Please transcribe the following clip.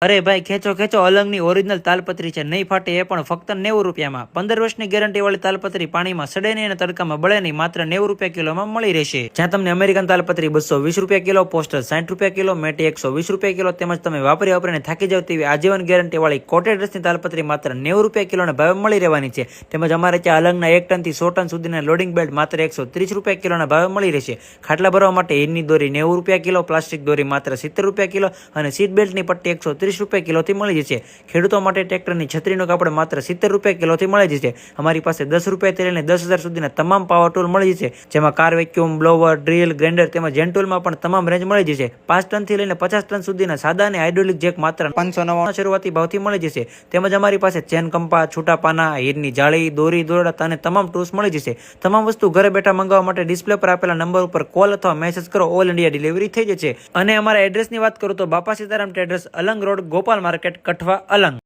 અરે ભાઈ ખેંચો ખેંચો અલંગની ઓરિજિનલ તાલપત્રી છે, નહીં ફાટે એ પણ ફક્ત 90 રૂપિયામાં। 15 વર્ષની ગેરંટી વાળી તાલપત્રી પાણીમાં સડે નહીં અને તડકામાં બળે નહીં, માત્ર 90 રૂપિયા કિલોમાં મળી રહેશે। જ્યાં તમને અમેરિકન તાલપત્રી 220 રૂપિયા કિલો, પોસ્ટર 60 રૂપિયા કિલો, મેટી 120 રૂપિયા કિલો તેમજ તમે વાપરીને થાકી જાવ તેવી આજીવન ગેરંટી વાળી કોટેડ ડ્રેસની તાલપત્રી માત્ર 90 રૂપિયા કિલોના ભાવે મળી રહેવાની છે। તેમજ અમારે ત્યાં અલંગના 1 ટનથી 100 ટન સુધીના લોડિંગ બેલ્ટ માત્ર 130 રૂપિયા કિલોના ભાવે મળી રહેશે। ખાટલા ભરવા માટે ઈનની દોરી 90 રૂપિયા કિલો, પ્લાસ્ટિક દોરી માત્ર 70 રૂપિયા કિલો અને સીટ બેલ્ટની પટ્ટી 130 રૂપિયા કિલોથી મળી જશે। ખેડૂતો માટે ટ્રેક્ટરની છત્રીનું કાપડ માત્ર 70 રૂપિયા કિલોથી મળી જશે। અમારી પાસે 10 રૂપિયાથી લઈને 10,000 સુધીના તમામ પાવર ટૂલ મળી જશે, જેમાં car vacuum, blower, drill, grinder તેમજ હેન્ડ ટૂલમાં પણ તમામ રેન્જ મળી જશે। 5 ટનથી લઈને 50 ટન સુધીના સાદા અને હાઇડ્રોલિક જેક માત્ર 599 શરૂઆતી ભાવથી મળી જશે। તેમજ અમારી પાસે ચેન કંપા, છૂટા પાના, હીરની જાળી, દોરી, દોરડા અને તમામ ટૂલ્સ મળી જશે। તમામ વસ્તુ ઘરે બેઠા મંગાવવા માટે ડિસ્પ્લે પર આપેલા નંબર ઉપર કોલ અથવા મેસેજ કરો, ઓલ ઇન્ડિયા ડિલિવરી થઈ જશે। અને અમારા એડ્રેસની વાત કરું તો Bapa Sitaram traders, Alang road, Gopal market, Kathwa, Alang.